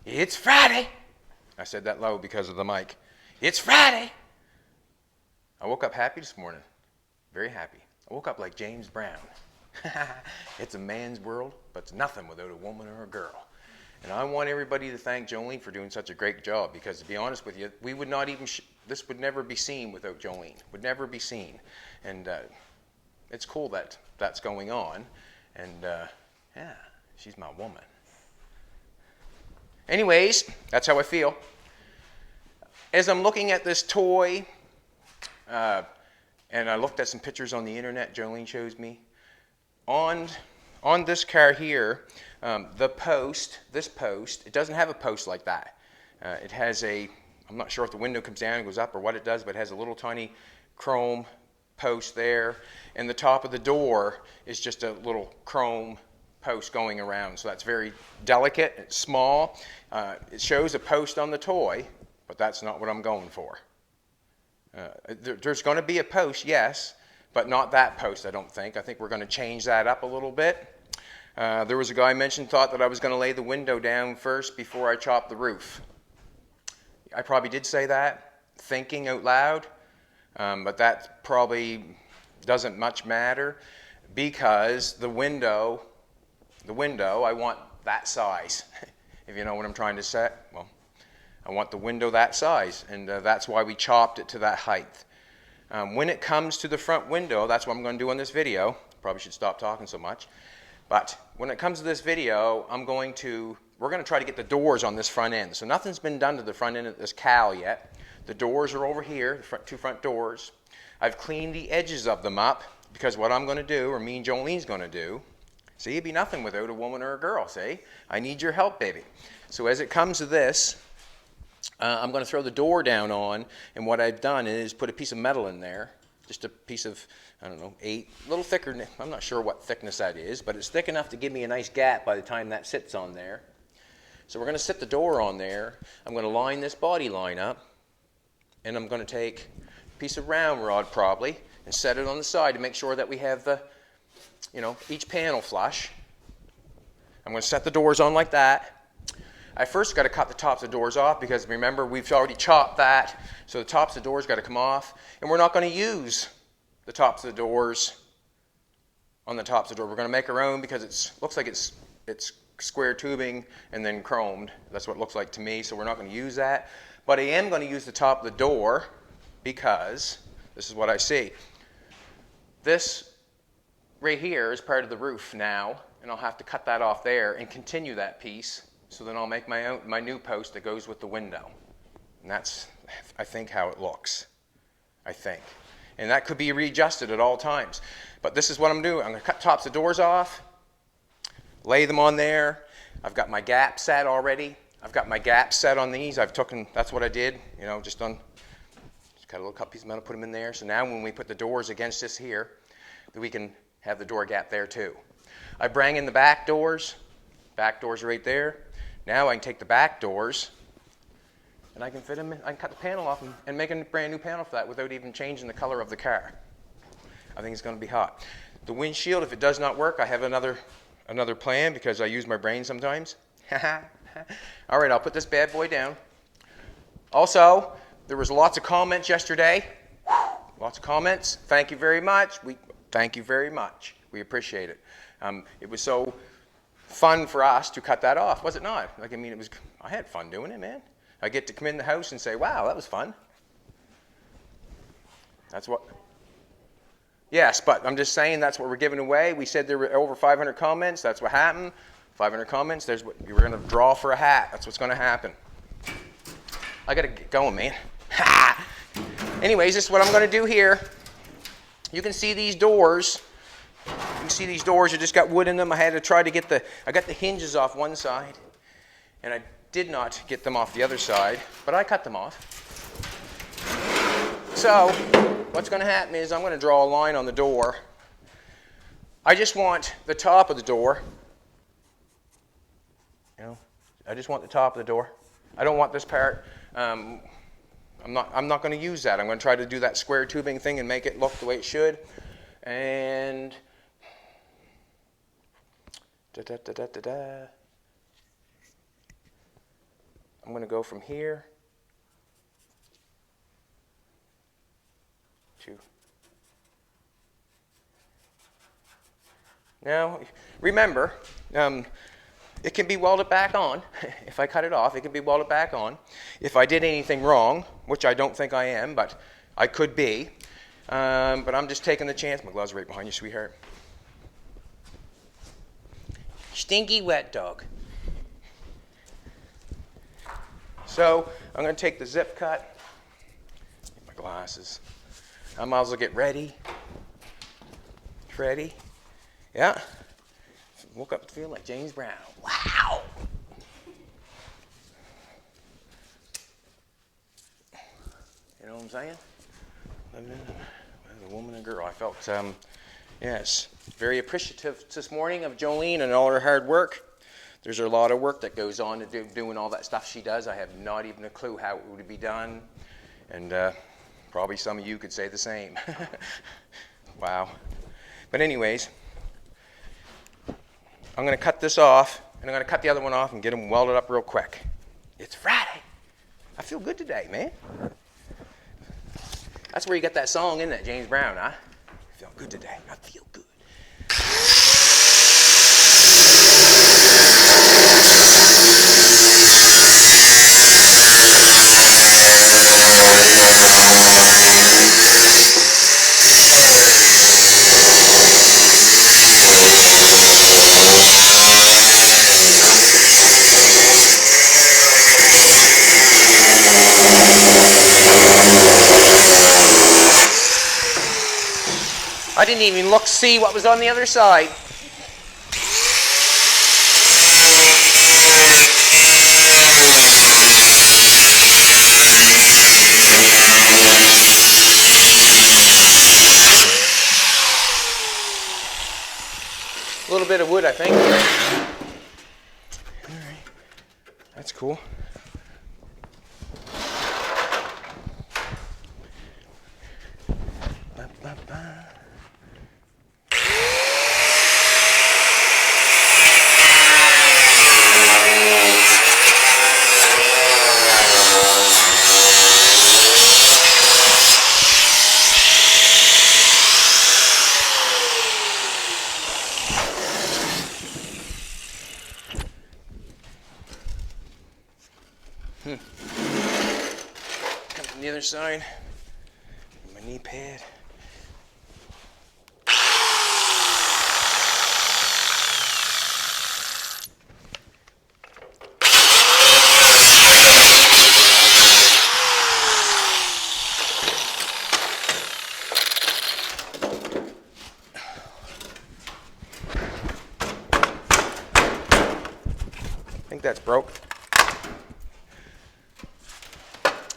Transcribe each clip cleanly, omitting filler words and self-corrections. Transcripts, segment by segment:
It's Friday. I said that low because of the mic. It's Friday. I woke up happy this morning. Very happy. I woke up like James Brown. It's a man's world, but it's nothing without a woman or a girl. And I want everybody to thank Jolene for doing such a great job, because to be honest with you, we would not even, this would never be seen without Jolene. Would never be seen. And it's cool that that's going on. And yeah, she's my woman. Anyways, that's how I feel. As I'm looking at this toy, and I looked at some pictures on the internet Jolene shows me, on this car here, this post, it doesn't have a post like that. It has I'm not sure if the window comes down and goes up or what it does, but it has a little tiny chrome post there. And the top of the door is just a little chrome post going around. So that's very delicate, it's small. It shows a post on the toy, but that's not what I'm going for. There's going to be a post, yes, but not that post, I don't think. I think we're going to change that up a little bit. There was a guy thought that I was going to lay the window down first before I chopped the roof. I probably did say that, thinking out loud, but that probably doesn't much matter, because the window, I want that size. If you know what I'm trying to say, well, I want the window that size, and that's why we chopped it to that height. When it comes to the front window, that's what I'm going to do on this video. Probably should stop talking so much. But when it comes to this video, we're going to try to get the doors on this front end. So nothing's been done to the front end of this cowl yet. The doors are over here, the two front doors. I've cleaned the edges of them up, because what I'm going to do, or me and Jolene's going to do, see, it'd be nothing without a woman or a girl, see? I need your help, baby. So as it comes to this, I'm going to throw the door down on, and what I've done is put a piece of metal in there, just a piece of, I don't know, a little thicker, I'm not sure what thickness that is, but it's thick enough to give me a nice gap by the time that sits on there. So we're going to sit the door on there. I'm going to line this body line up, and I'm going to take a piece of round rod probably and set it on the side to make sure that we have the, each panel flush. I'm going to set the doors on like that. I first got to cut the tops of the doors off, because remember, we've already chopped that, so the tops of the doors got to come off, and we're not going to use the tops of the doors on the tops of the door. We're going to make our own, because it looks like it's square tubing and then chromed. That's what it looks like to me, so we're not going to use that. But I am going to use the top of the door, because this is what I see. This right here is part of the roof now, and I'll have to cut that off there and continue that piece. So then I'll make my new post that goes with the window. And that's, I think, how it looks. I think. And that could be readjusted at all times. But this is what I'm doing. I'm going to cut tops of doors off, lay them on there. I've got my gap set already. I've got my gap set on these. That's what I did, just cut a little piece of metal, put them in there. So now when we put the doors against this here, we can have the door gap there too. I bring in the back doors. Back doors are right there. Now I can take the back doors and I can fit them in. I can cut the panel off and make a brand new panel for that without even changing the color of the car. I think it's going to be hot. The windshield, if it does not work, I have another plan, because I use my brain sometimes. All right, I'll put this bad boy down. Also, there was lots of comments yesterday. Lots of comments. Thank you very much. Thank you very much. We appreciate it. It was so fun for us to cut that off, was it not? I had fun doing it, man. I get to come in the house and say, wow, that was fun. That's what. Yes, but I'm just saying that's what we're giving away. We said there were over 500 comments. That's what happened. 500 comments. There's what you were going to draw for a hat. That's what's going to happen. I got to get going, man. Anyways, this is what I'm going to do here. You can see these doors. You just got wood in them. I had to try to I got the hinges off one side, and I did not get them off the other side, but I cut them off. So what's going to happen is I'm going to draw a line on the door. I just want the top of the door. I just want the top of the door. I don't want this part. I'm not going to use that. I'm going to try to do that square tubing thing and make it look the way it should. And I'm going to go from here to... Now, remember, it can be welded back on. If I cut it off, it can be welded back on. If I did anything wrong, which I don't think I am, but I could be, but I'm just taking the chance. My gloves are right behind you, sweetheart. Stinky wet dog. So I'm going to take the zip cut. Get my glasses. I might as well get ready. Ready? Yeah. Woke up feeling like James Brown. Wow. You know what I'm saying? As a woman and girl, I felt, yes, very appreciative this morning of Jolene and all her hard work. There's a lot of work that goes on to doing all that stuff she does. I have not even a clue how it would be done. And probably some of you could say the same. Wow. But anyways, I'm going to cut this off, and I'm going to cut the other one off and get them welded up real quick. It's Friday. I feel good today, man. That's where you got that song, isn't it, James Brown, huh? I feel good today. I feel good. I didn't even look to see what was on the other side. A little bit of wood, I think. All right. That's cool. Come from the other side. My knee pad. I think that's broke.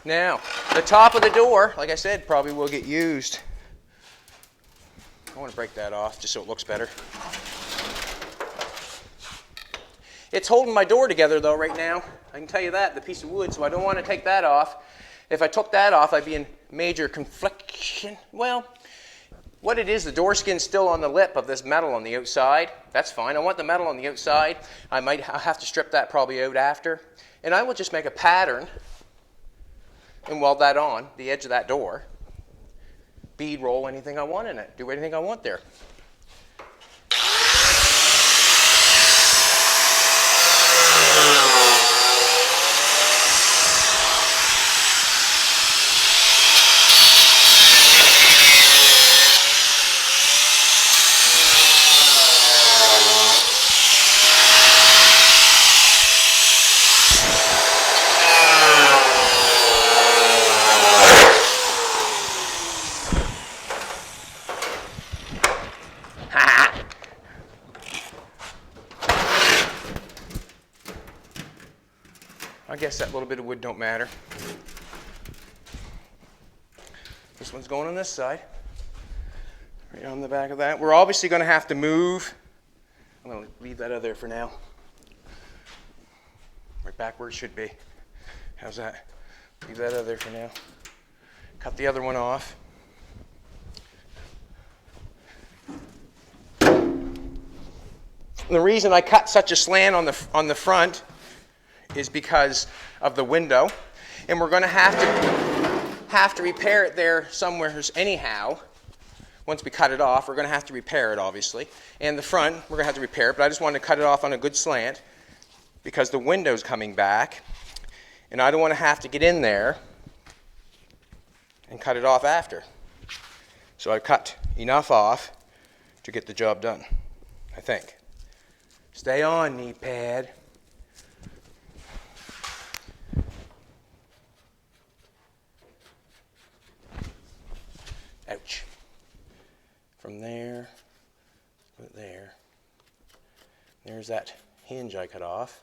Now, the top of the door, like I said, probably will get used. I want to break that off just so it looks better. It's holding my door together though right now. I can tell you that, the piece of wood, so I don't want to take that off. If I took that off, I'd be in major confliction. Well, what it is, the door skin's still on the lip of this metal on the outside. That's fine. I want the metal on the outside. I'll have to strip that probably out after. And I will just make a pattern and weld that on the edge of that door. Bead roll anything I want in it. Do anything I want there. I guess that little bit of wood don't matter. This one's going on this side. Right on the back of that. We're obviously going to have to move. I'm going to leave that out there for now. Right back where it should be. How's that? Leave that out there for now. Cut the other one off. The reason I cut such a slant on the front is because of the window, and we're going to have to repair it there somewhere anyhow. Once we cut it off, we're going to have to repair it, obviously. And the front, we're going to have to repair it, but I just wanted to cut it off on a good slant because the window's coming back, and I don't want to have to get in there and cut it off after. So I cut enough off to get the job done, I think. Stay on, knee pad. Ouch. From there, put it there. There's that hinge I cut off.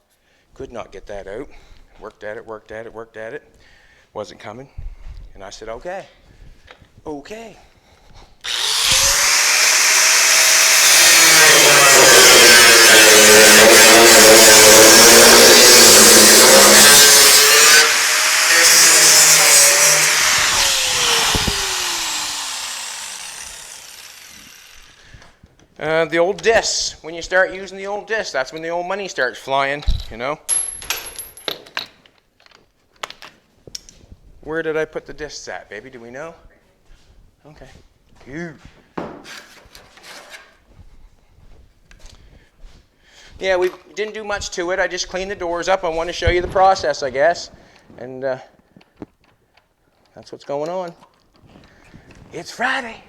Could not get that out. Worked at it, worked at it, worked at it. Wasn't coming. And I said, okay. Okay. The old discs. When you start using the old discs, that's when the old money starts flying, you know. Where did I put the discs at, baby? Do we know? Okay. Phew. Yeah, we didn't do much to it. I just cleaned the doors up. I want to show you the process, I guess. And that's what's going on. It's Friday.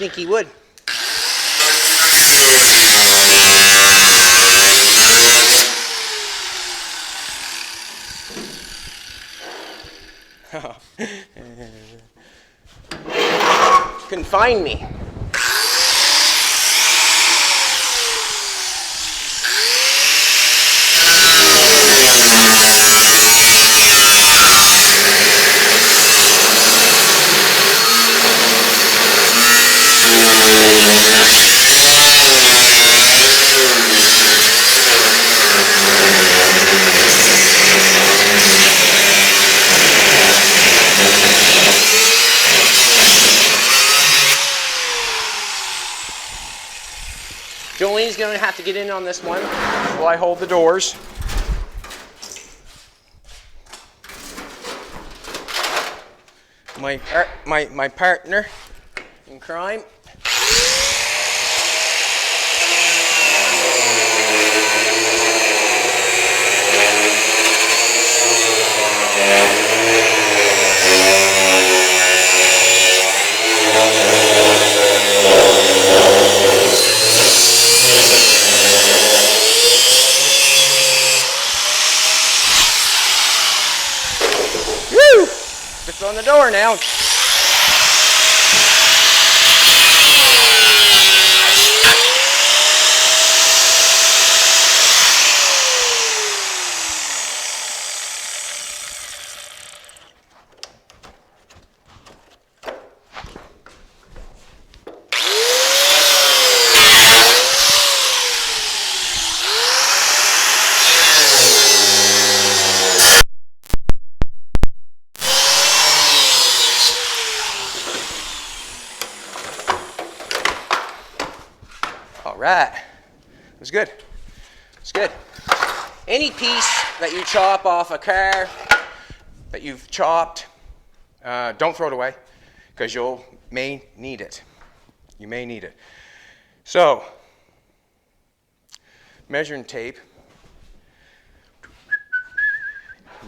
Sneaky wood. Couldn't find me. Jolene's going to have to get in on this one while I hold the doors. My partner in crime. Just on the door now. Right. It was good. It's good. Any piece that you chop off a car that you've chopped, don't throw it away because you may need it. You may need it. So, measuring tape.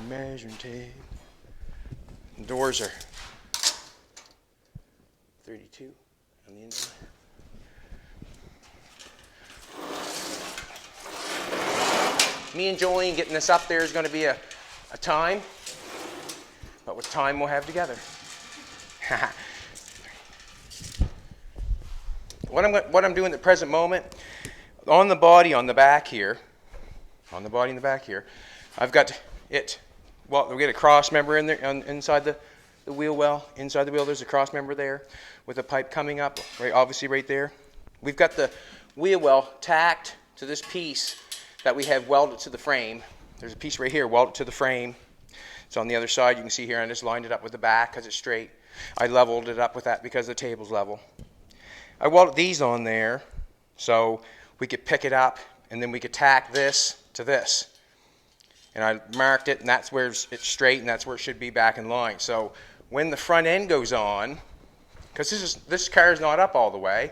Measuring tape. The doors are 32 on the inside. Me and Jolene getting this up there is going to be a time, but with time we'll have together. What I'm doing at the present moment, on the body on the back here, I've got it. Well, we get a cross member in there inside the the wheel well. Inside the wheel, there's a cross member there with a pipe coming up, right, obviously right there. We've got the wheel well tacked to this piece that we have welded to the frame. There's a piece right here welded to the frame. It's on the other side. You can see here I just lined it up with the back because it's straight. I leveled it up with that because the table's level. I welded these on there so we could pick it up and then we could tack this to this. And I marked it, and that's where it's straight, and that's where it should be back in line. So when the front end goes on, because this car is not up all the way,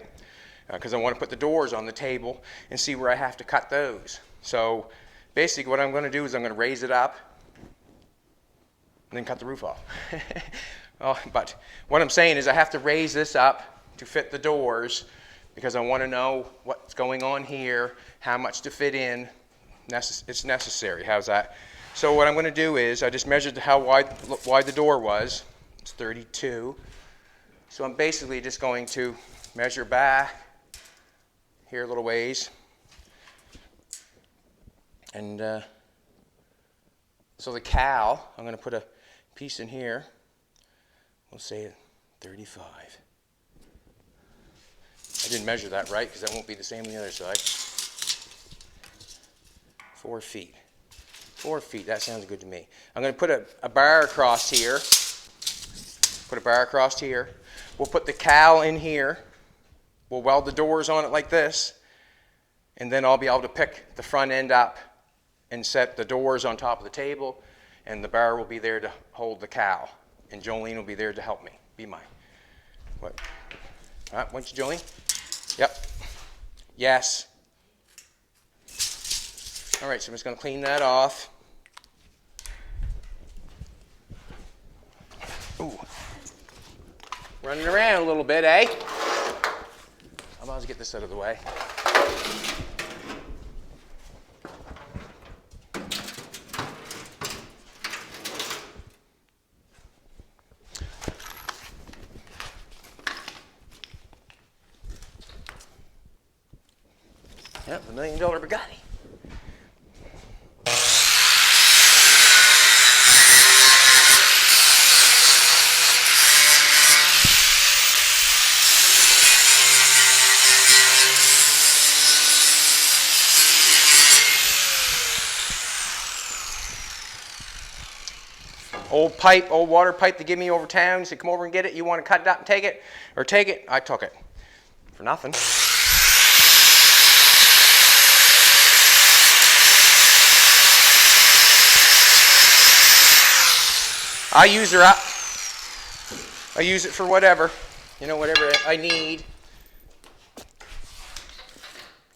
because I want to put the doors on the table and see where I have to cut those. So basically what I'm going to do is I'm going to raise it up and then cut the roof off. But what I'm saying is I have to raise this up to fit the doors because I want to know what's going on here, how much to fit in. It's necessary. How's that? So what I'm going to do is I just measured how wide the door was. It's 32. So I'm basically just going to measure back here a little ways. And so the cowl, I'm going to put a piece in here. We'll say 35. I didn't measure that right because that won't be the same on the other side. 4 feet. 4 feet, that sounds good to me. I'm going to put a bar across here. Put a bar across here. We'll put the cowl in here. We'll weld the doors on it like this. And then I'll be able to pick the front end up and set the doors on top of the table. And the bar will be there to hold the cowl. And Jolene will be there to help me. Be my... What? All right, won't you, Jolene? Yep. Yes. All right, so I'm just going to clean that off. Ooh. Running around a little bit, eh? I might as well get this out of the way. Yep, $1 million Bugatti. Old water pipe they give me over town. He said, come over and get it. You want to cut it up and take it? Or take it? I took it. For nothing. I use her up. I use it for whatever. You know, whatever I need.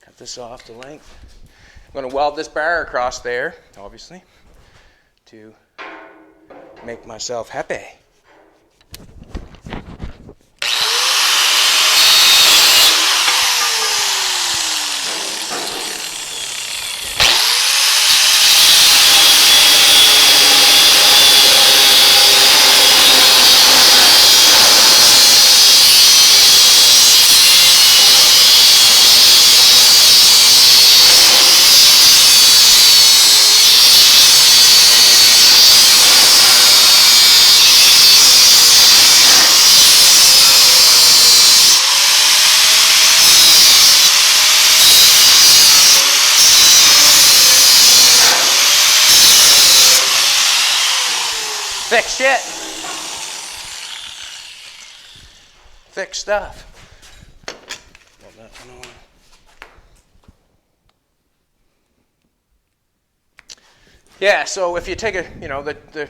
Cut this off to length. I'm going to weld this bar across there, obviously, to make myself happy. Thick shit. Thick stuff. Yeah, so if you take a, you know, the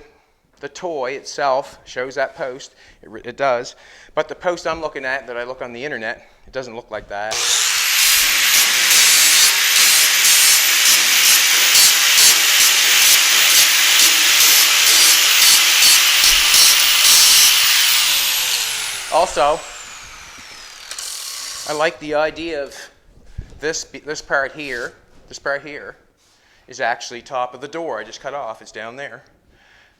toy itself shows that post. It does. But the post I'm looking at that I look on the internet, it doesn't look like that. Also, I like the idea of this part here. This part here is actually top of the door. I just cut off. It's down there.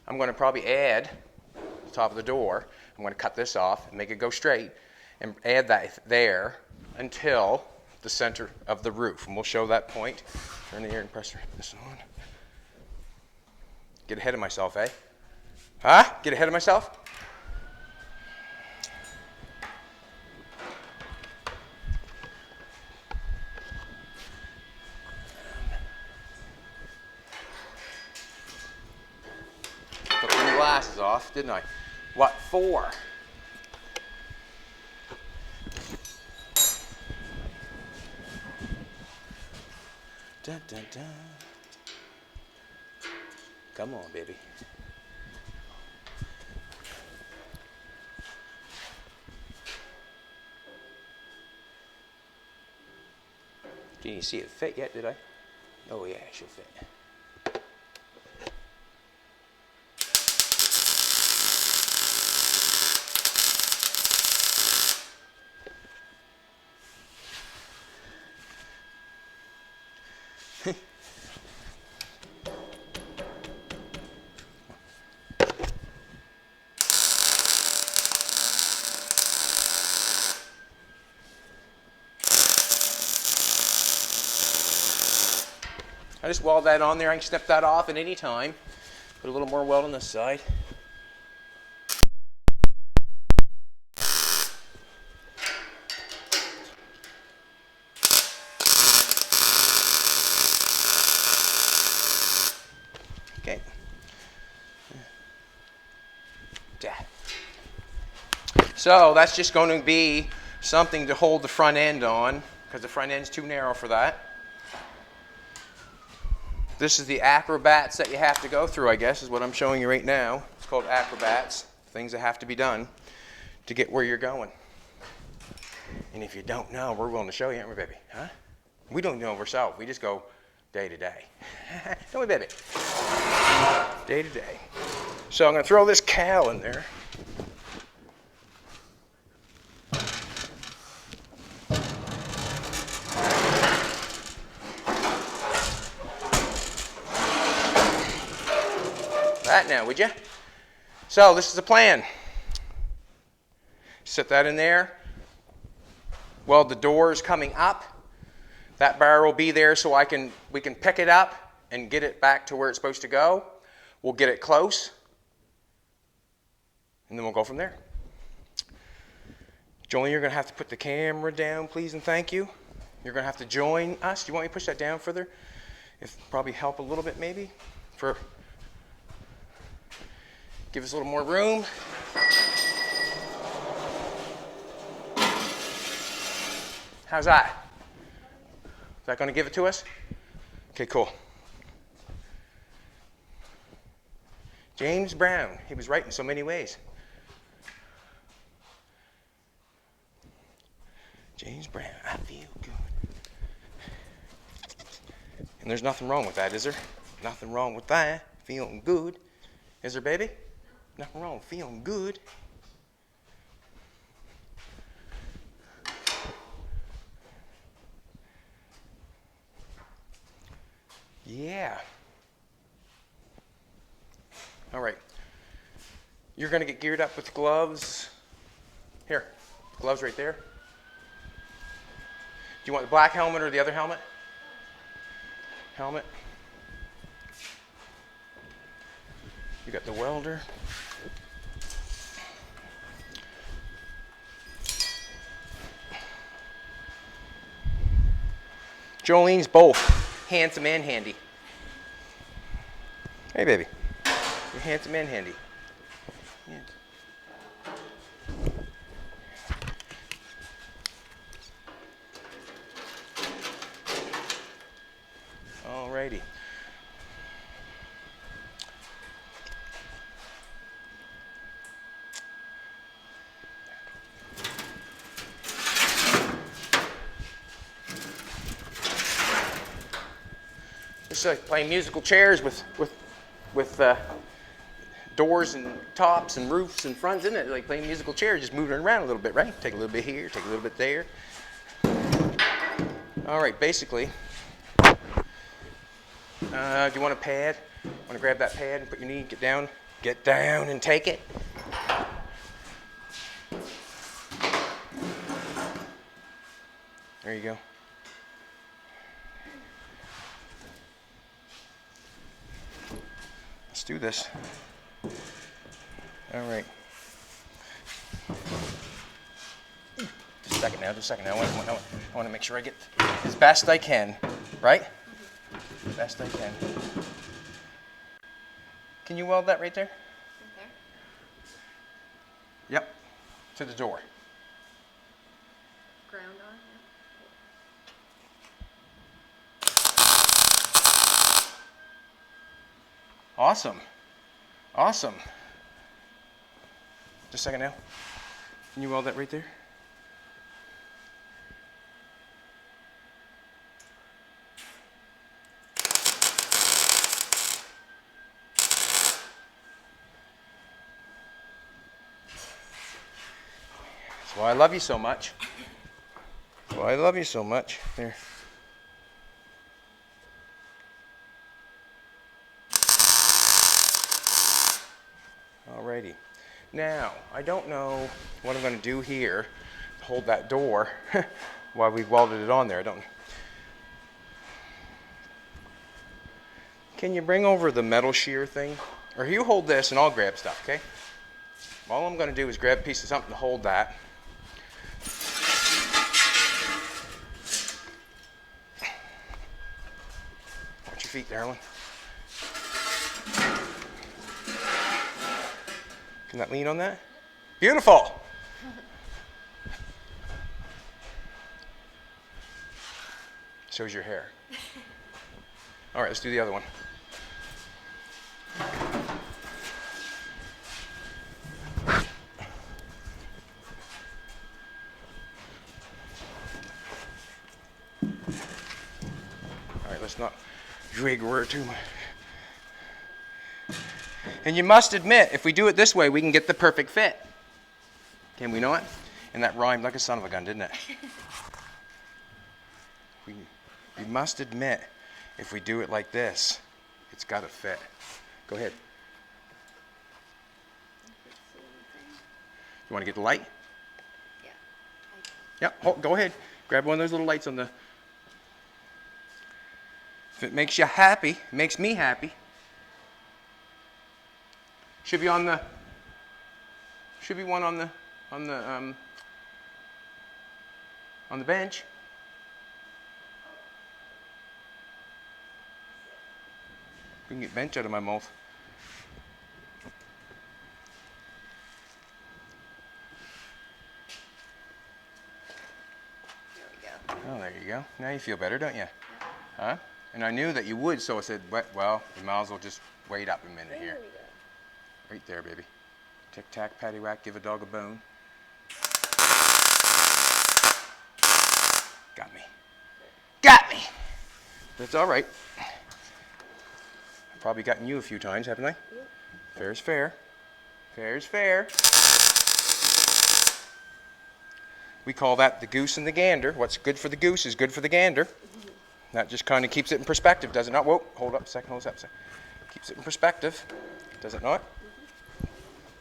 I'm going to probably add the top of the door. I'm going to cut this off and make it go straight and add that there until the center of the roof. And we'll show that point. Turn the air compressor this on. Get ahead of myself, eh? Huh? Get ahead of myself? glasses off, didn't I? What for? Dun, dun, dun. Come on, baby. Didn't you see it fit yet, did I? Oh yeah, it should fit. I just weld that on there. I can snip that off at any time. Put a little more weld on this side. Okay. So that's just going to be something to hold the front end on, because the front end's too narrow for that. This is the acrobats that you have to go through, I guess, is what I'm showing you right now. It's called acrobats, things that have to be done to get where you're going. And if you don't know, we're willing to show you, aren't we, baby? Huh? We don't know ourselves. We just go day to day. Don't we, baby? Day to day. So I'm going to throw this cowl in there. That now, would you? So this is the plan. Set that in there. Weld the doors coming up. That barrel will be there so we can pick it up and get it back to where it's supposed to go. We'll get it close, and then we'll go from there. Jolene, you're going to have to put the camera down, please, and thank you. You're going to have to join us. Do you want me to push that down further? If probably help a little bit, maybe, give us a little more room. How's that? Is that going to give it to us? Okay, cool. James Brown, he was right in so many ways. James Brown, I feel good. And there's nothing wrong with that, is there? Nothing wrong with that. Feeling good. Is there, baby? Nothing wrong with feeling good. Yeah. All right. You're going to get geared up with gloves. Here, gloves right there. Do you want the black helmet or the other helmet? Helmet. You got the welder. Jolene's both handsome and handy. Hey, baby. You're handsome and handy. Yeah. Alrighty. Just like playing musical chairs with doors and tops and roofs and fronts, isn't it? Like playing musical chairs, just moving around a little bit, right? Take a little bit here, take a little bit there. All right, basically, do you want a pad? Want to grab that pad and put your knee, get down and take it. There you go. Let's do this. All right. Just a second now, I want to make sure I get as best I can, right? Best I can. Can you weld that right there? Yep, to the door. Ground on, yeah. Awesome. Awesome. Just a second now. Can you weld that right there? That's why I love you so much. That's why I love you so much. There. Alrighty. Now, I don't know what I'm going to do here to hold that door while we've welded it on there. I don't. Can you bring over the metal shear thing? Or you hold this and I'll grab stuff, okay? All I'm going to do is grab a piece of something to hold that. Watch your feet, darling. Can that lean on that? Beautiful! Shows your hair. All right, let's do the other one. All right, let's not drag her too much. And you must admit, if we do it this way, we can get the perfect fit. Can we not? And that rhymed like a son of a gun, didn't it? We must admit, if we do it like this, it's got to fit. Go ahead. You want to get the light? Yeah. Yep, go ahead. Grab one of those little lights on the... If it makes you happy, it makes me happy. Should be on the... Should be one on the bench. We can get bench out of my mouth. There we go. Oh, there you go. Now you feel better, don't you? Yeah. Huh? And I knew that you would, so I said, well, we might as well just wait up a minute There here. we go. Right there, baby. Tic-tac, patty-whack, give a dog a bone. Got me. Got me! That's all right. I've probably gotten you a few times, haven't I? Yep. Fair's fair. Fair's fair. We call that the goose and the gander. What's good for the goose is good for the gander. That just kind of keeps it in perspective, does it not? Whoa, hold up a second, hold up a second. Keeps it in perspective, does it not?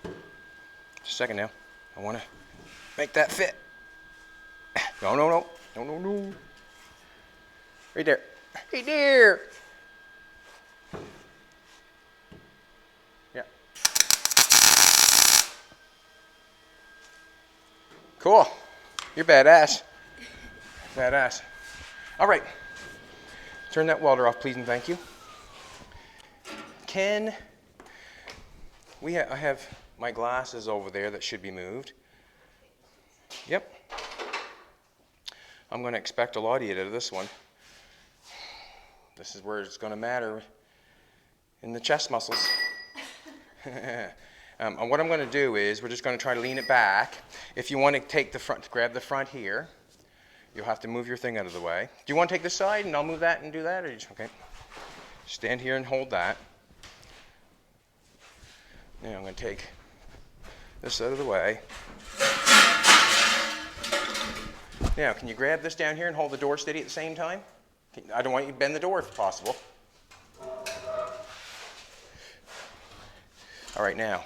Just a second now. I want to make that fit. No, no, no. No, no, no. Right there. Right there. Yeah. Cool. You're badass. Badass. All right. Turn that welder off, please and thank you. I have my glasses over there that should be moved. Yep. I'm going to expect a lot of you out of this one. This is where it's going to matter in the chest muscles. And what I'm going to do is we're just going to try to lean it back. If you want to take the front, grab the front here, you'll have to move your thing out of the way. Do you want to take this side and I'll move that and do that? Or you just, okay. Stand here and hold that. Now I'm going to take this out of the way. Now, can you grab this down here and hold the door steady at the same time? I don't want you to bend the door if possible. All right, now.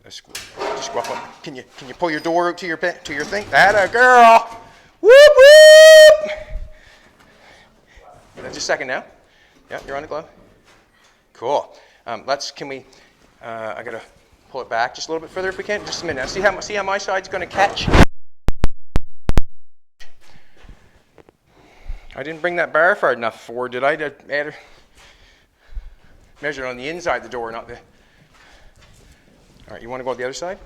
Let's just go up. Can you pull your door out to your thing? Atta girl! Whoop whoop! Just a second now. Yeah, you're on the glove. Cool. I gotta pull it back just a little bit further if we can. Just a minute. Now, see how my side's gonna catch? I didn't bring that bar far enough forward, did I? To measure it on the inside of the door, not the... All right, you want to go to the other side?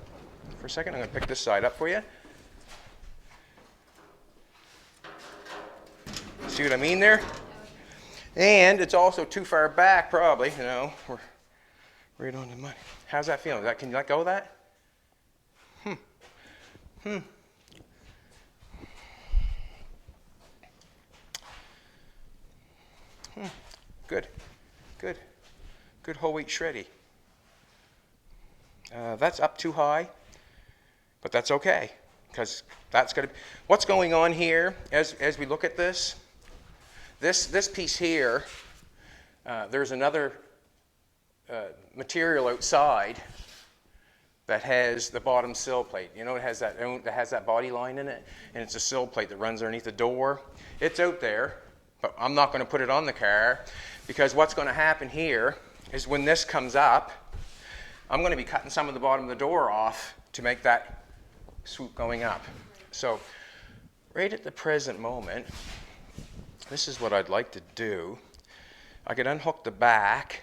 for a second. I'm going to pick this side up for you. See what I mean there? And it's also too far back, probably. You know, we're right on the money. How's that feeling? Can you let go of that? Good, good, good whole wheat shreddy. That's up too high, but that's okay, because that's going to. What's going on here as we look at this? This piece here, there's another material outside that has the bottom sill plate. You know, it has that body line in it, and it's a sill plate that runs underneath the door. It's out there, but I'm not going to put it on the car, because what's going to happen here is when this comes up, I'm going to be cutting some of the bottom of the door off to make that swoop going up. So right at the present moment, this is what I'd like to do. I could unhook the back.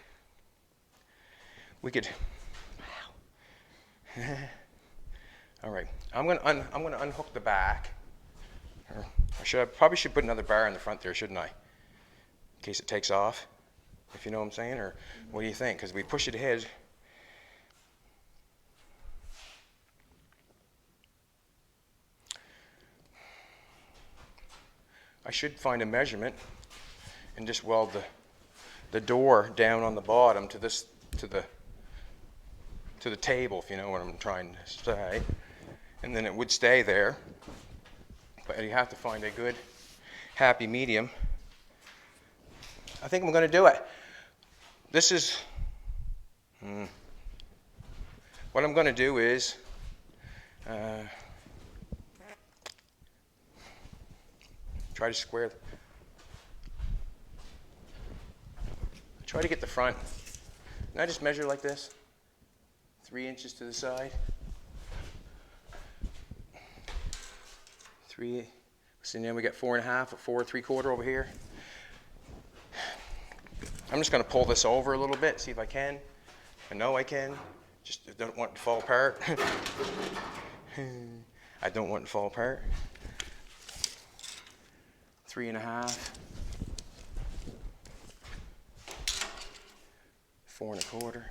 We could. Wow. All right. I'm going to unhook the back. Or I probably should put another bar in the front there, shouldn't I? In case it takes off, if you know what I'm saying, or what do you think? Because we push it ahead. I should find a measurement and just weld the door down on the bottom to the table, if you know what I'm trying to say, and then it would stay there. But you have to find a good happy medium. I think I'm going to do it. This is what I'm going to do is try to get the front. And I just measure like this, 3 inches to the side. 3. So then we got 4.5 or 4 3/4 over here. I'm just going to pull this over a little bit, see if I can. I know I can. Just don't want it to fall apart. I don't want it to fall apart. 3.5. 4 1/4.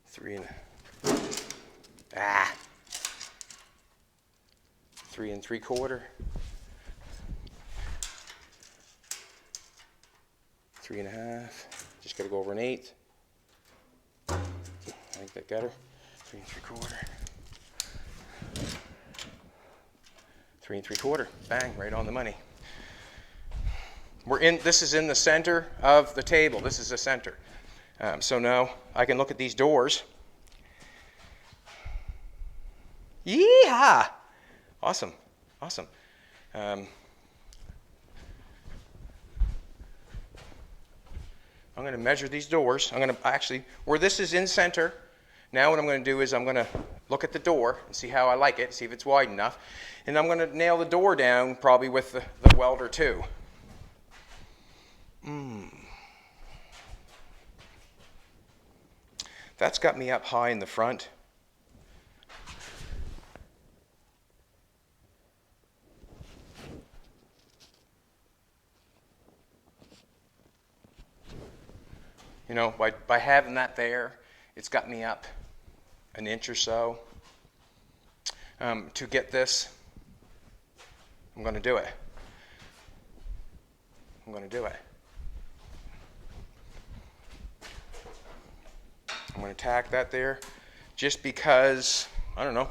3 3 3/4. 3.5. Just got to go over 1/8. I think that got her. 3 3/4. 3 3/4. Bang! Right on the money. This is in the center of the table. This is the center. So now I can look at these doors. Yeehaw! Awesome, awesome. I'm going to measure these doors. I'm going to actually, where this is in center, now what I'm going to do is I'm going to look at the door and see how I like it, see if it's wide enough. And I'm going to nail the door down probably with the welder too. That's got me up high in the front. You know, by having that there, it's got me up 1 inch or so. To get this, I'm going to do it. I'm going to do it. I'm going to tack that there just because, I don't know,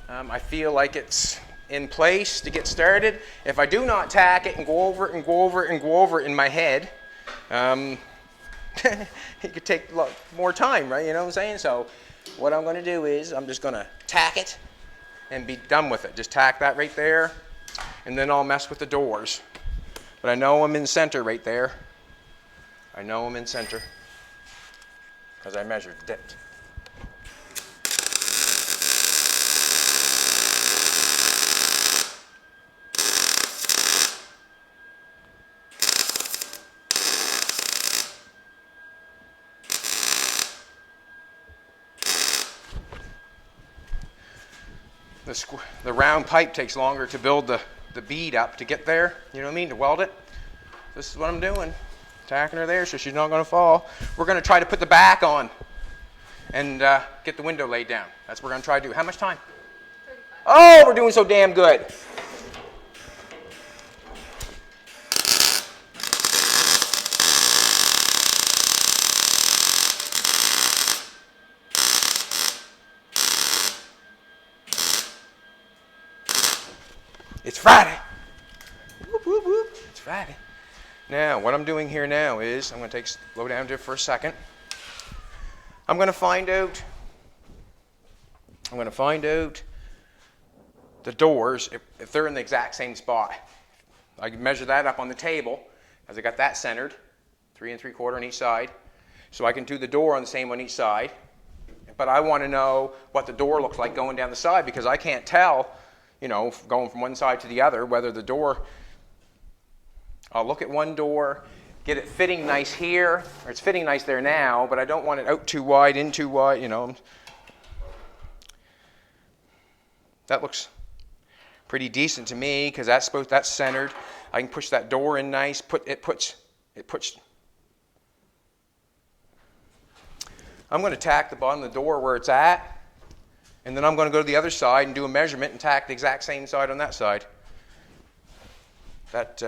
I feel like it's in place to get started. If I do not tack it and go over it and go over it and go over it in my head, it could take a lot more time, right? You know what I'm saying? So what I'm going to do is I'm just going to tack it and be done with it. Just tack that right there, and then I'll mess with the doors. But I know I'm in center right there. I know I'm in center because I measured it. the round pipe takes longer to build the bead up to get there, you know what I mean, to weld it. This is what I'm doing, tacking her there so she's not going to fall. We're going to try to put the back on and get the window laid down. That's what we're going to try to do. How much time? 35. Oh, we're doing so damn good. It's Friday. Whoop, whoop, whoop. It's Friday. Now, what I'm doing here now is, I'm going to slow down just for a second. I'm going to find out the doors, if they're in the exact same spot. I can measure that up on the table, as I got that centered, 3 3/4 on each side. So I can do the door on the same on each side. But I want to know what the door looks like going down the side, because I can't tell, you know, going from one side to the other, whether the door, I'll look at one door, get it fitting nice here, or it's fitting nice there now, but I don't want it out too wide, in too wide, you know. That looks pretty decent to me, because that's centered. I can push that door in nice, I'm going to tack the bottom of the door where it's at. And then I'm going to go to the other side and do a measurement and tack the exact same side on that side. That's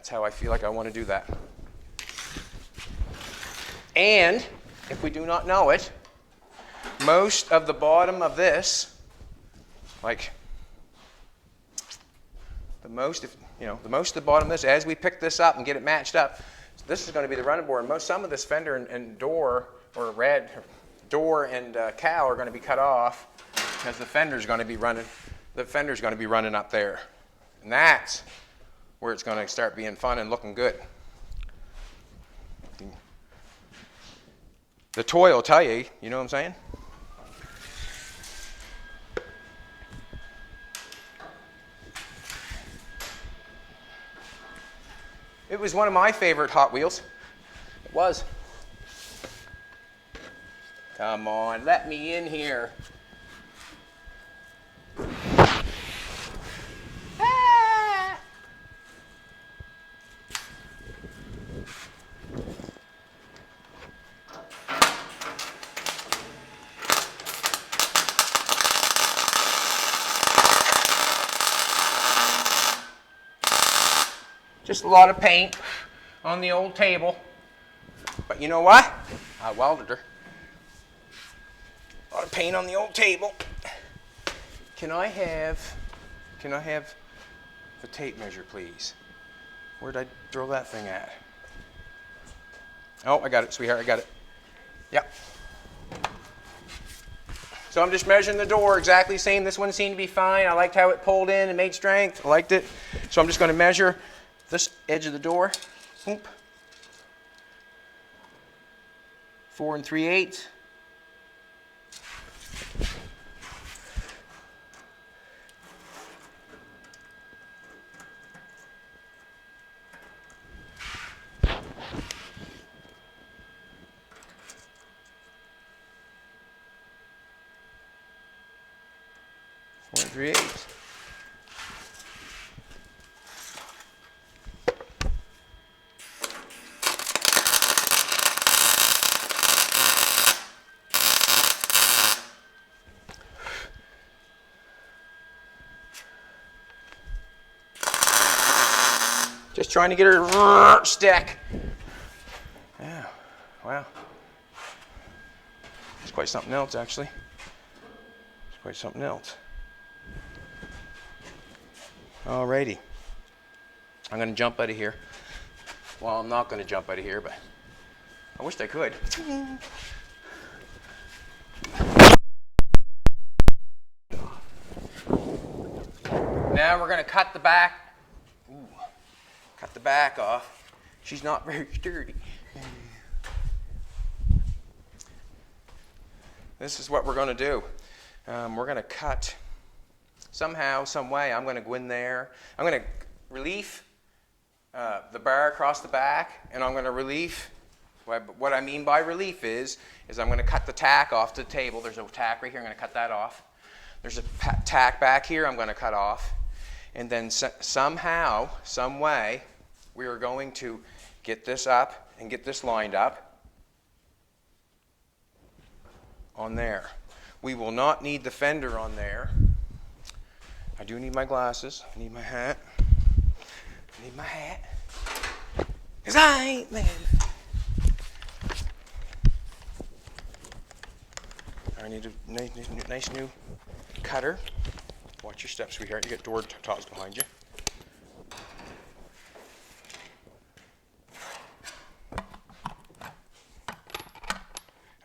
how I feel like I want to do that. And if we do not know it, most of the bottom of this, like the most of the bottom of this, as we pick this up and get it matched up, this is going to be the running board. Some of this fender and door or red. Door and cowl are going to be cut off because the fender's going to be running. The fender's going to be running up there, and that's where it's going to start being fun and looking good. The toy will tell you. You know what I'm saying? It was one of my favorite Hot Wheels. It was. Come on, let me in here. Ah! Just a lot of paint on the old table. But you know what? I welded her. A lot of paint on the old table. Can I have the tape measure, please? Where'd I throw that thing at? Oh, I got it, sweetheart, I got it. Yep. So I'm just measuring the door exactly the same. This one seemed to be fine. I liked how it pulled in and made strength. I liked it. So I'm just going to measure this edge of the door. Oop. 4 3/8. Just trying to get her to stick. Yeah, wow. It's quite something else, actually. It's quite something else. Alrighty. I'm going to jump out of here. Well, I'm not going to jump out of here, but I wished I could. Now we're going to cut the back. Cut the back off. She's not very sturdy. This is what we're going to do. We're going to cut somehow, some way. I'm going to go in there. I'm going to relief the bar across the back, and I'm going to relief. What I mean by relief is I'm going to cut the tack off the table. There's a tack right here. I'm going to cut that off. There's a tack back here I'm going to cut off. And then somehow, some way, we are going to get this up and get this lined up on there. We will not need the fender on there. I do need my glasses. I need my hat. I need my hat. Because I ain't mad. I need a nice new cutter. Watch your steps, sweetheart. You got door tops behind you.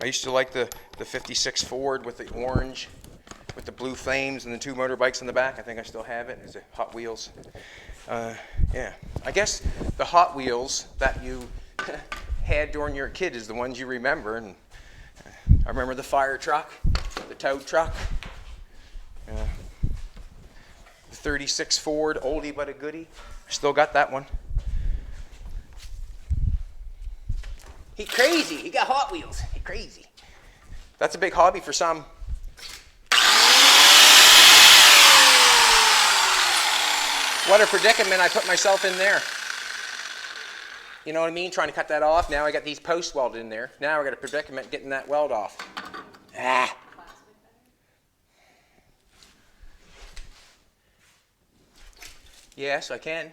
I used to like the 56 Ford with the orange, with the blue flames and the 2 motorbikes in the back. I think I still have it. It's a Hot Wheels. Yeah. I guess the Hot Wheels that you had during your kid is the ones you remember. And I remember the fire truck, the tow truck. The 36 Ford, oldie but a goodie. Still got that one. He crazy. He got Hot Wheels. He crazy. That's a big hobby for some. What a predicament I put myself in there. You know what I mean? Trying to cut that off. Now I got these posts welded in there. Now I got a predicament getting that weld off. Ah. Yes, I can.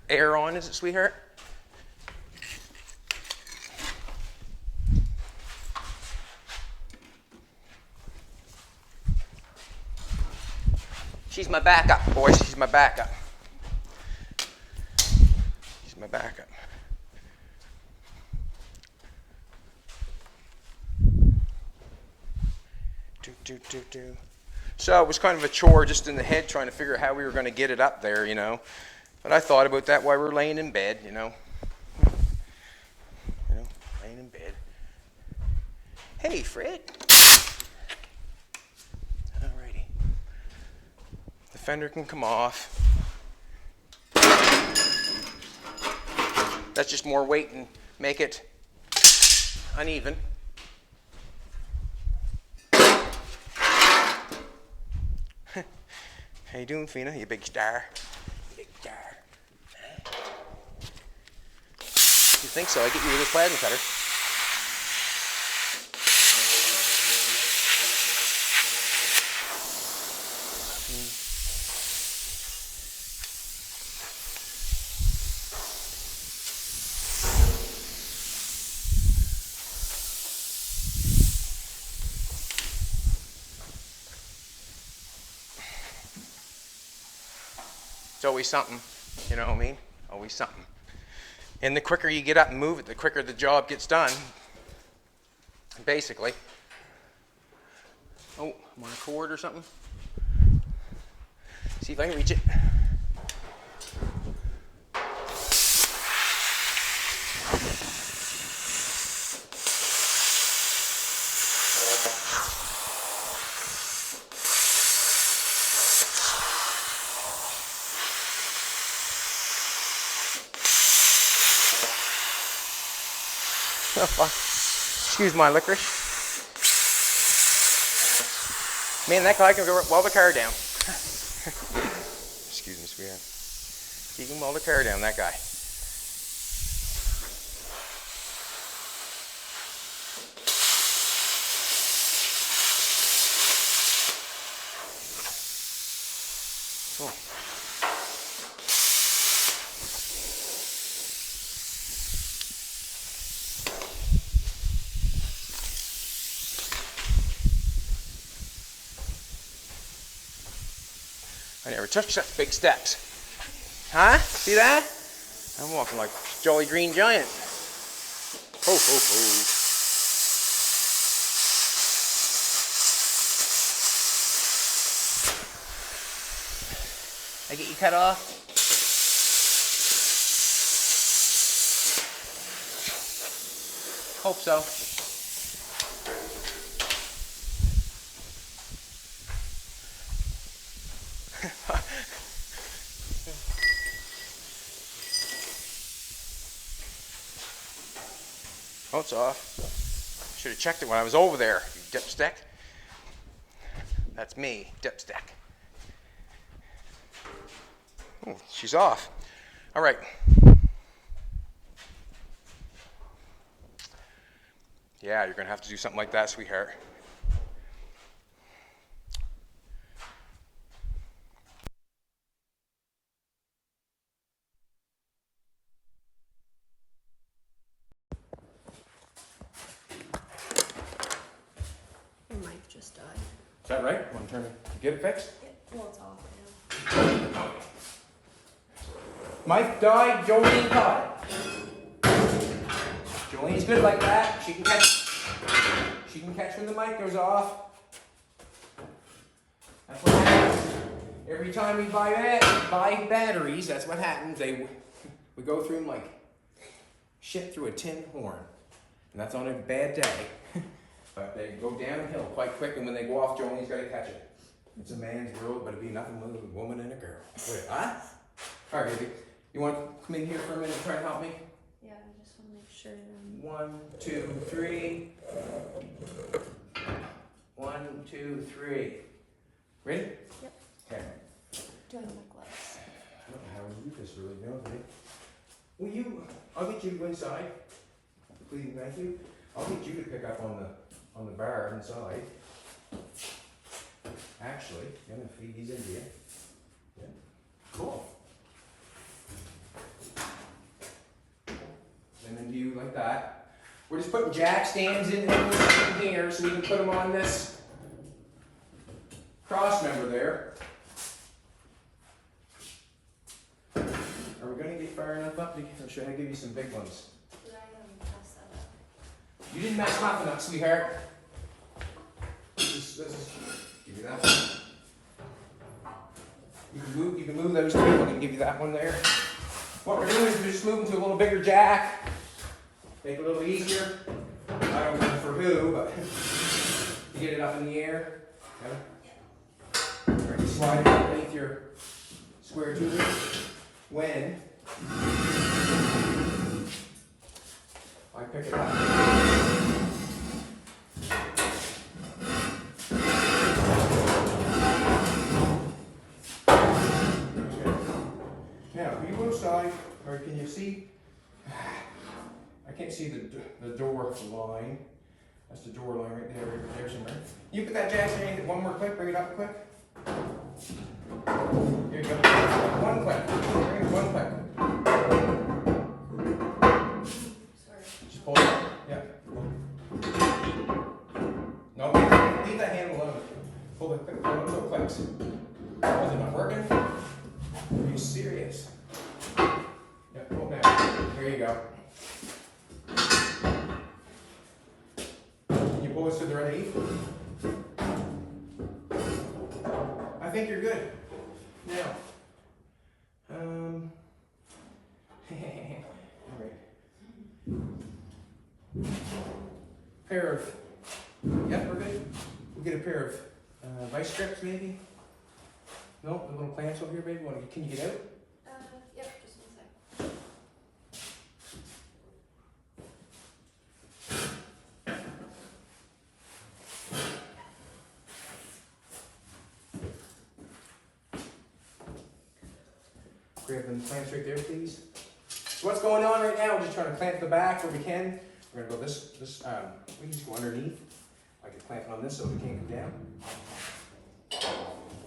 Air on, is it, sweetheart? She's my backup, boys. She's my backup. She's my backup. So it was kind of a chore just in the head trying to figure out how we were going to get it up there, you know. But I thought about that while we were laying in bed, you know. Laying in bed. Hey, Fred. Alrighty. The fender can come off. That's just more weight and make it uneven. How you doing, Fina? You big star. Big star. You think so? I get you with this plasma cutter. It's always something, you know what I mean? Always something. And the quicker you get up and move it, the quicker the job gets done, basically. Oh, I'm on a cord or something. See if I can reach it. Excuse my licorice. Man, that guy can go weld the car down. Excuse me, sweetheart. He can weld the car down, that guy. Cool. I never took such big steps. Huh? See that? I'm walking like Jolly Green Giant. Ho, ho, ho. I get you cut off? Hope so. Oh, it's off. Should have checked it when I was over there, you dipstick. That's me, dipstick. Oh, she's off. All right. Yeah, you're gonna have to do something like that, sweetheart. Your mic just died. Is that right? Want to turn it? Get it fixed? Yeah, well, it's off now. Mike died, Jolene caught it. Jolene's good like that. She can catch when the mic goes off. That's what happens. Every time we buy batteries, that's what happens. We go through them like shit through a tin horn. And that's on a bad day. But they go downhill quite quick, and when they go off, Jolene's got to catch it. It's a man's world, but it'd be nothing but a woman and a girl. Wait, huh? All right, baby. You want to come in here for a minute and try to help me? Yeah, I just want to make sure. 1, 2, 3. 1, 2, 3. Ready? Yep. Okay. Do I have my gloves? I don't know how to do this really, don't I? Will you? I'll get you to go inside. Please, thank you. I'll get you to pick up on the bar inside. Actually, I'm gonna feed these into you. Yeah. Cool. And then do you like that. We're just putting jack stands in here so we can put them on this cross member there. Are we going to get far enough up, or should I give you some big ones? Did I mess that up? You didn't mess nothing up, sweetheart. This is, give you that one. You can move those two. I'm going to give you that one there. What we're doing is we're just moving to a little bigger jack. Make it a little easier. I don't know for who, but to get it up in the air. Okay. Right, slide it underneath your square tubing. When I pick it up. Now, you go side, or can you see? I can't see the door line. That's the door line right there somewhere. You put that jack in one more click, bring it up quick. Here you go. One click. Bring it one click. Sorry. Just pull it up. Yeah. No, leave that hand alone. Pull the click, pull it until it clicks. Oh, is it not working? Are you serious? Yeah, pull it down. Here you go. Can you pull this to the right? I think you're good. Now, all right. Pair of, yep, we're good. We'll get a pair of vice grips maybe. No, the little clamps over here, baby. Can you get out? Yep, just 1 sec. Grab them clamps right there, please. So what's going on right now? We're just trying to clamp the back where we can. We're gonna go we can just go underneath. I can clamp it on this so it can't come down.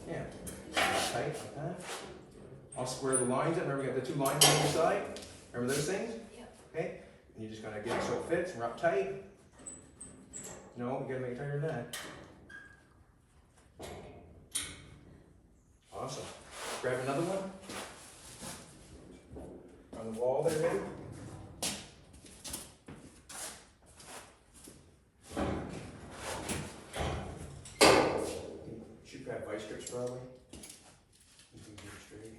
Yeah, tight like that. I'll square the lines up. Remember we got the 2 lines on either side? Remember those things? Yep. Okay, and you're just gonna get it so it fits and up tight. No, we gotta make it tighter than that. Awesome. Grab another one. On the wall there, baby. Should grab vice grips probably. You can keep it straight.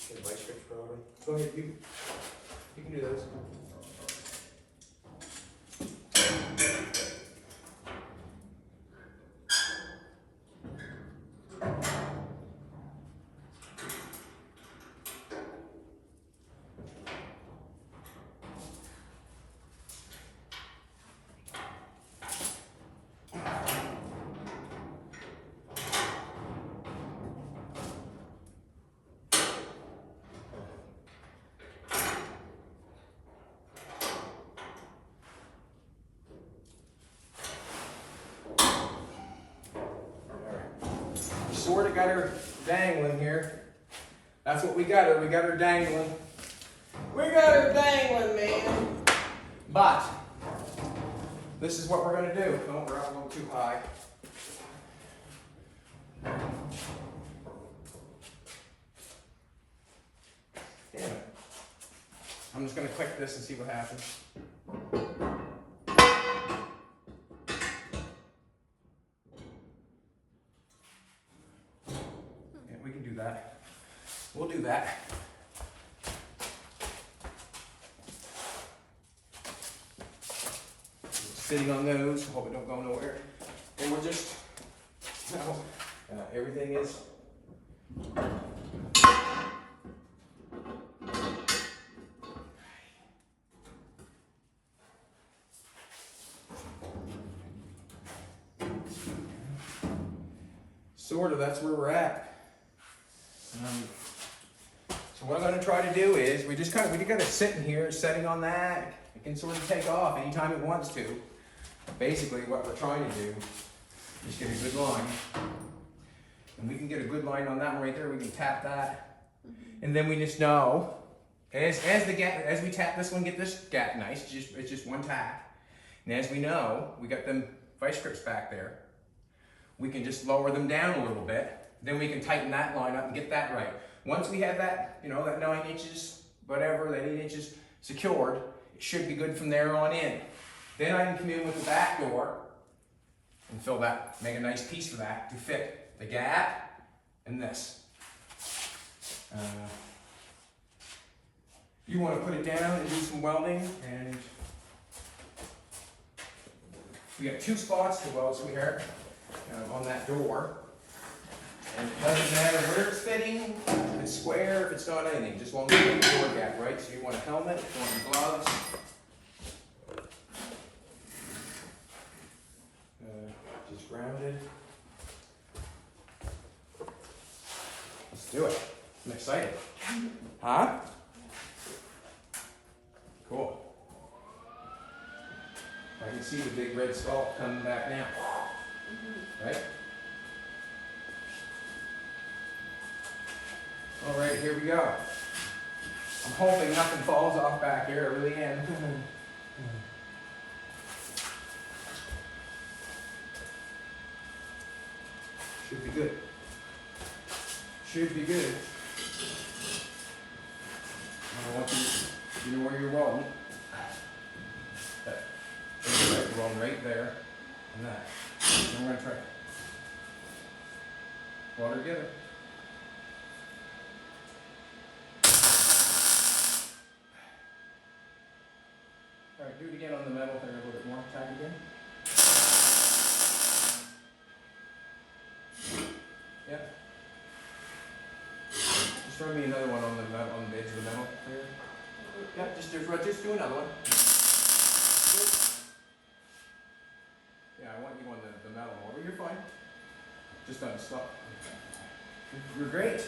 Get vice grips probably. Go ahead, you can do those. sort of got her dangling here. That's what we got her. We got her dangling. We got her dangling, man. But this is what we're going to do. Oh, we're up a little too high. Damn it. I'm just going to click this and see what happens. Yeah, we can do that. We'll do that. Sitting on those, hope it don't go nowhere. And we're just, everything is sort of, that's where we're at. So what I'm going to try to do is, we got it sitting here, setting on that. It can sort of take off anytime it wants to. Basically, what we're trying to do is get a good line. And we can get a good line on that one right there. We can tap that. And then we just know, as we tap this one, get this gap nice. It's just one tap. And as we know, we got them vice grips back there. We can just lower them down a little bit. Then we can tighten that line up and get that right. Once we have that, that 9 inches, whatever, that 8 inches secured, it should be good from there on in. Then I can come in with the back door and fill that, make a nice piece for that to fit the gap and this. You want to put it down and do some welding, and we got 2 spots to weld, sweetheart, on that door. And it doesn't matter where it's fitting, if it's square, if it's not anything, just long as you get the door gap, right? So you want a helmet, you want your gloves. Just grounded. Let's do it. I'm excited. Huh? Cool. I can see the big red stalk coming back now. Right? All right, here we go. I'm hoping nothing falls off back here. I really am. Should be good. Should be good. I want you know where you're welding. You're welding right there and that. And we're going to try it. Weld her together. All right, do it again on the metal there a little bit more. Tap again. Yeah. Just throw me another one on the metal, on the edge of the metal here. Yeah, just do another one. Yeah, I want you on the metal more, but you're fine. Just don't stop. You're great.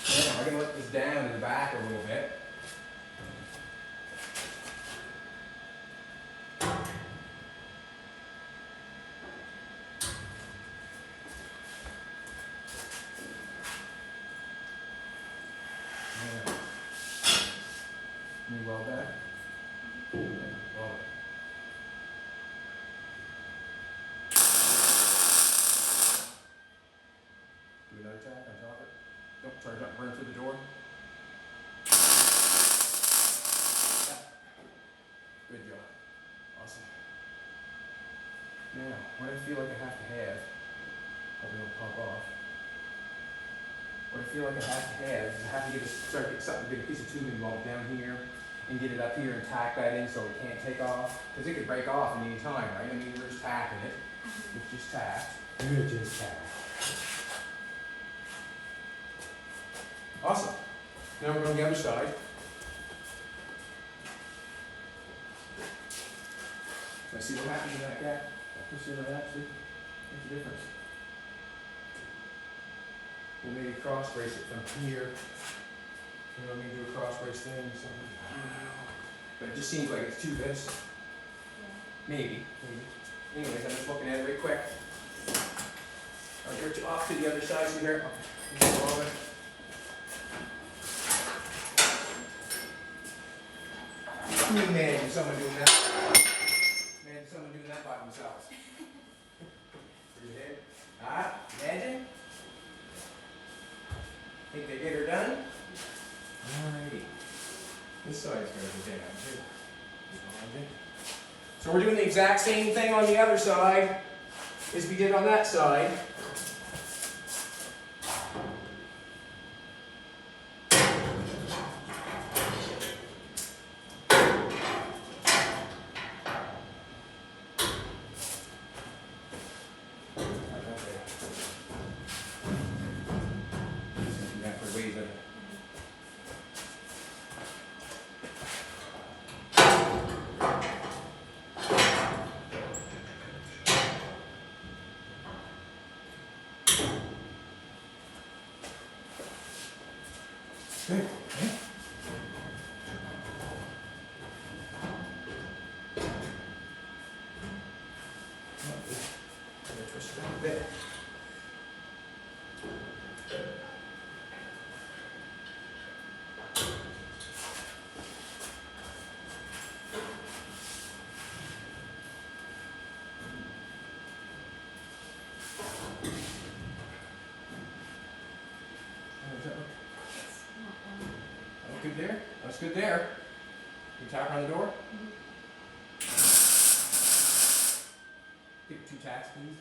Yeah, I'm gonna let this down in the back a little bit. Can you weld that? Yeah, weld it. Do another tack on top of it. Don't try not to burn through the door. Yeah. Good job. Awesome. Now, what I feel like I have to have, probably won't pop off. What I feel like I have to have is I have to get a piece of tubing bolt down here and get it up here and tack that in so it can't take off. Because it could break off at any time, right? I mean, we're just tacking it. It's just tacked. We're just tacked. Awesome. Now we're going to the other side. Let's see what happens in that gap. Push into that, see? Makes a difference. We'll maybe cross brace it from here. You know, maybe do a cross brace thing or something. I don't know. But it just seems like it's too this. Yeah. Maybe. Anyways, I'm just looking at it real quick. I'll get you off to the other side here. Can you imagine someone doing that? Imagine someone doing that by themselves. For your head. Ah, imagine. Think they get her done? Alrighty. This side's going to go down too. So we're doing the exact same thing on the other side as we did on that side. Good. Okay. Twist it out there. Good there. That's good there. You tap on the door. Take 2 taps, please.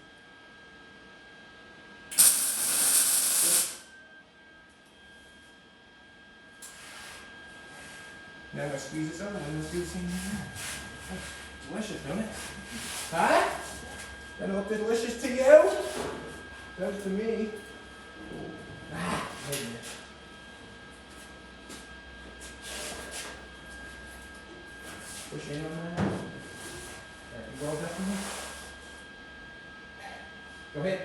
Now I'm going to squeeze this over and let's do the same thing. Delicious, don't it? Huh? That look delicious to you? Does to me. Ah, wait a minute. Push in on that. Alright, you roll that for me? Go ahead.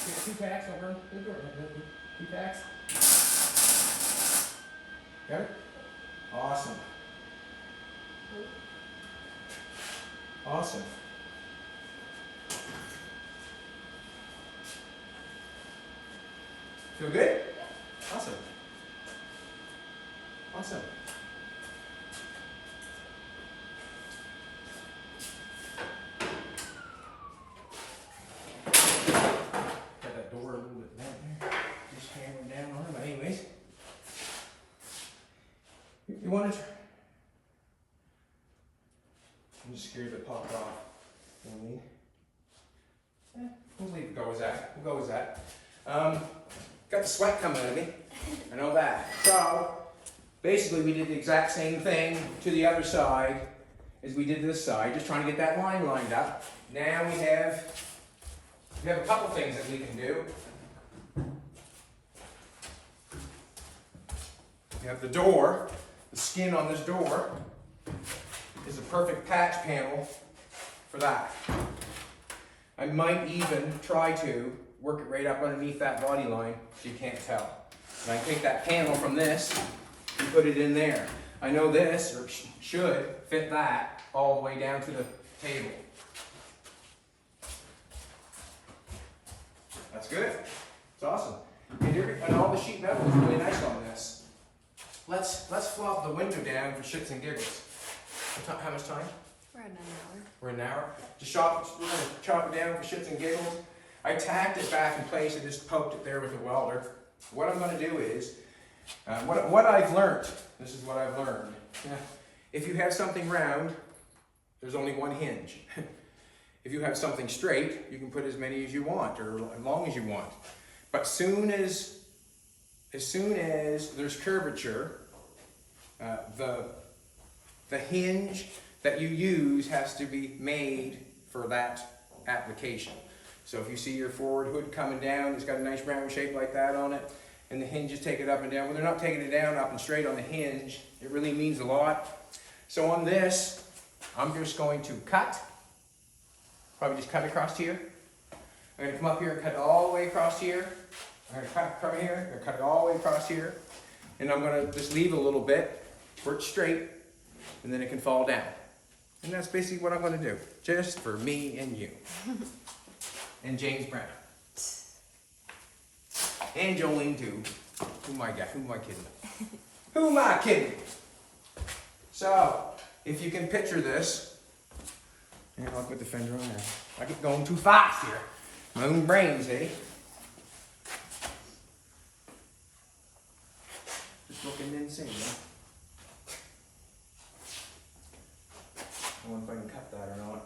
Get 2 tacks over the door. 2 tacks. Got it? Awesome. Awesome. Feel good? Awesome. Awesome. Got that door a little bit down there. Just hammering down on it, but anyways. You want to try? I'm just scared it popped off. You know what I mean? Yeah, we'll leave it go with that. We'll go with that. Got the sweat coming out of me. I know that. So, basically we did the exact same thing to the other side as we did this side, just trying to get that line lined up. Now we have a couple things that we can do. You have the door, the skin on this door is a perfect patch panel for that. I might even try to work it right up underneath that body line so you can't tell. And I can take that panel from this and put it in there. I know this, or should, fit that all the way down to the table. That's good. It's awesome. And all the sheet metal is really nice on this. Let's flop the window down for shits and giggles. How much time? We're at an hour. We're an hour. We're gonna chop it down for shits and giggles. I tacked it back in place and just poked it there with a welder. What I'm going to do is, what I've learned, this is what I've learned. If you have something round, there's only one hinge. If you have something straight, you can put as many as you want, or as long as you want. But as soon as there's curvature, the hinge that you use has to be made for that application. So if you see your forward hood coming down, it's got a nice round shape like that on it, and the hinges take it up and down. Well, they're not taking it down up and straight on the hinge. It really means a lot. So on this, I'm just going to cut, probably just cut across here. I'm going to come up here and cut it all the way across here. I'm going to cut from here, I'm going to cut it all the way across here. And I'm going to just leave a little bit where it's straight, and then it can fall down. And that's basically what I'm gonna do, just for me and you. And James Brown. And Jolene too. Who am I kidding? Who am I kidding? So, if you can picture this, and I'll put the fender on there. I get going too fast here. My own brain, see? Just looking insane, huh? I wonder if I can cut that or not.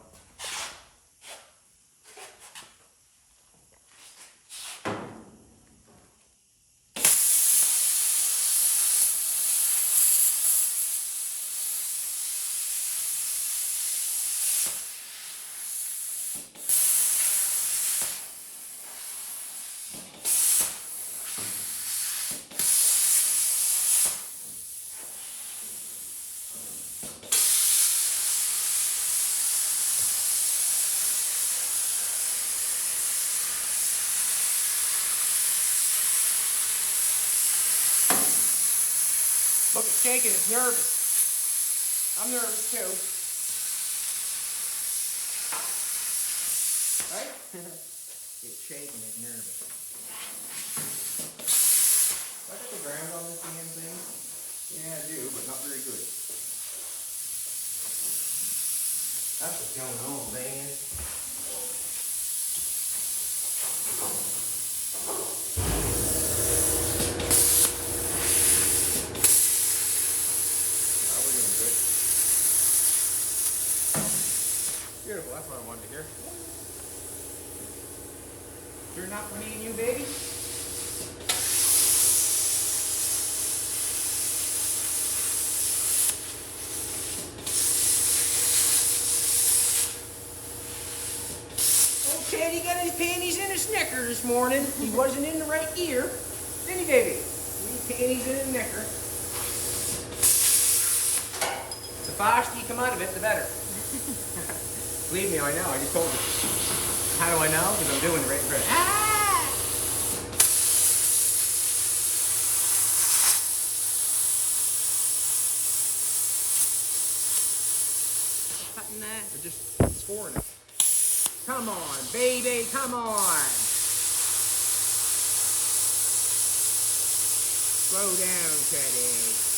Look, it's shaking, it's nervous. I'm nervous too. Right? It's shaking, it's nervous. Do I got the ground on this damn thing? Yeah, I do, but not very good. That's what's going on, man. Beautiful, that's what I wanted to hear. You're not for me and you, baby? Okay, he got his panties in a Snicker this morning. He wasn't in the right ear. Didn't he, baby? His panties in a Snicker. The faster you come out of it, the better. Believe me, I know. I just told you. How do I know? Because I'm doing it right in front of you. Ah! Cutting that. Or just scoring it. Come on, baby. Come on. Slow down, Teddy.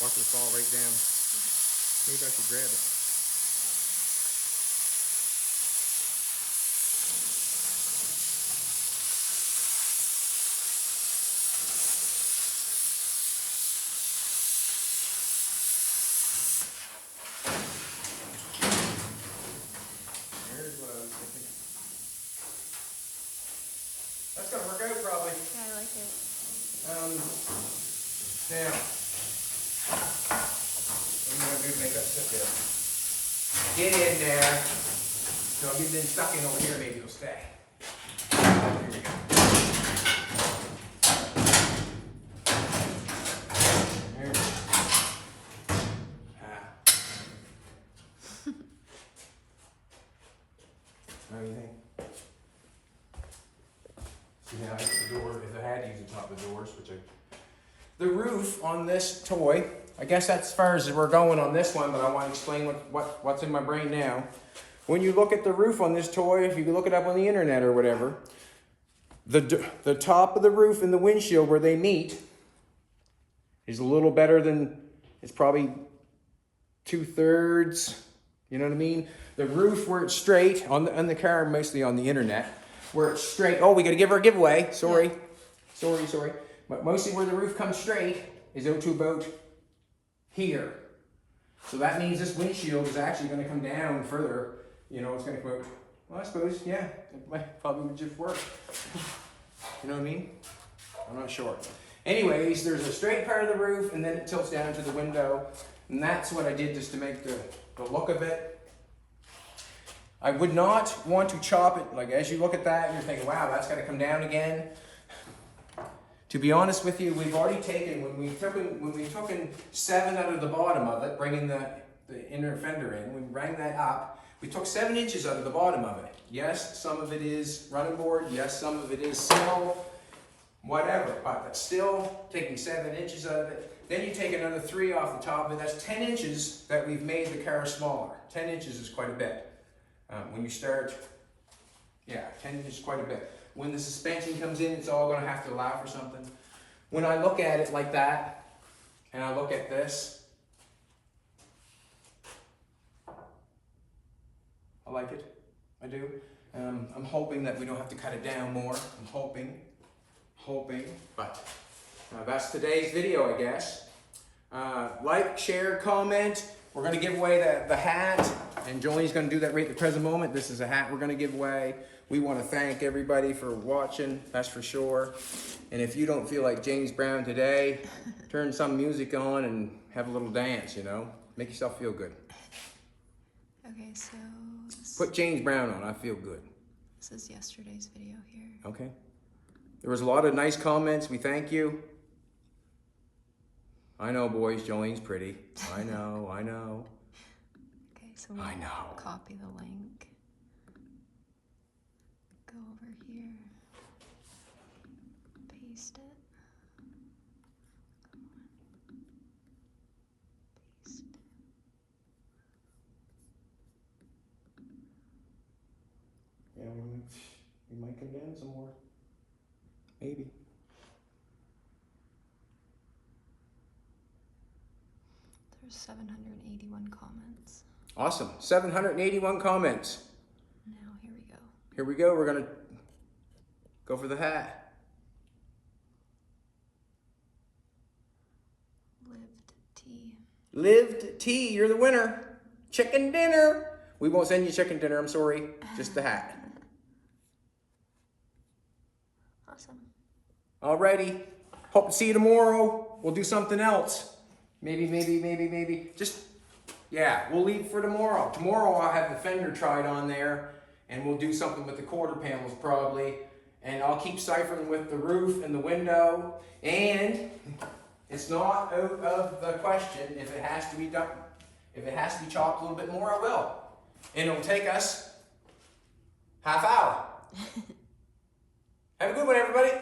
Watch it fall right down. Maybe I should grab it. There's what I was thinking. That's gonna work out probably. Yeah, I like it. Now. Make that sit there. Get in there. So if you've been stuck in over here, maybe you'll stay. Here we go. There we go. How do you think? See now I hit the door, if I had to use the top of the doors, which I... The roof on this toy, I guess that's as far as we're going on this one, but I want to explain what's in my brain now. When you look at the roof on this toy, if you can look it up on the internet or whatever, the top of the roof and the windshield where they meet is a little better than, it's probably 2/3, you know what I mean? The roof where it's straight, on the car, mostly on the internet, where it's straight, oh, we got to give her a giveaway, sorry. But mostly where the roof comes straight is out to about here. So that means this windshield is actually going to come down further. You know, it's going to come out, well, I suppose, yeah, it might probably just work. You know what I mean? I'm not sure. Anyways, there's a straight part of the roof and then it tilts down to the window. And that's what I did just to make the look of it. I would not want to chop it, like as you look at that, you're thinking, wow, that's got to come down again. To be honest with you, we've already taken, when we've taken 7 out of the bottom of it, bringing the inner fender in, we rang that up, We took 7 inches out of the bottom of it. Yes, some of it is running board. Yes, some of it is sill, whatever. But that's still taking 7 inches out of it. Then you take another 3 off the top of it. That's 10 inches that we've made the car smaller. 10 inches is quite a bit. When you start, yeah, 10 inches is quite a bit. When the suspension comes in, it's all going to have to allow for something. When I look at it like that, and I look at this, I like it. I do. I'm hoping that we don't have to cut it down more. I'm hoping. But that's today's video, I guess. Like, share, comment. We're going to give away the hat. And Jolene's going to do that right at the present moment. This is a hat we're going to give away. We want to thank everybody for watching. That's for sure. And if you don't feel like James Brown today, turn some music on and have a little dance, you know. Make yourself feel good. Okay, so Put James Brown on. I feel good. this is yesterday's video here. Okay. There was a lot of nice comments. We thank you. I know, boys. Jolene's pretty. I know. Okay, so we'll I know. copy the link. Go over here. Paste it. Paste it. Yeah, we might come down some more. Maybe. There's 781 comments. Awesome. 781 comments. Now, here we go. Here we go. We're going to go for the hat. Lived tea. Lived tea. You're the winner. Chicken dinner. We won't send you chicken dinner. I'm sorry. Just the hat. Awesome. Alrighty. Hope to see you tomorrow. We'll do something else. Maybe. Just, yeah, we'll leave for tomorrow. Tomorrow I'll have the fender tried on there, and we'll do something with the quarter panels probably. And I'll keep ciphering with the roof and the window. And it's not out of the question if it has to be done. If it has to be chopped a little bit more, I will. And it'll take us half hour. Have a good one, everybody.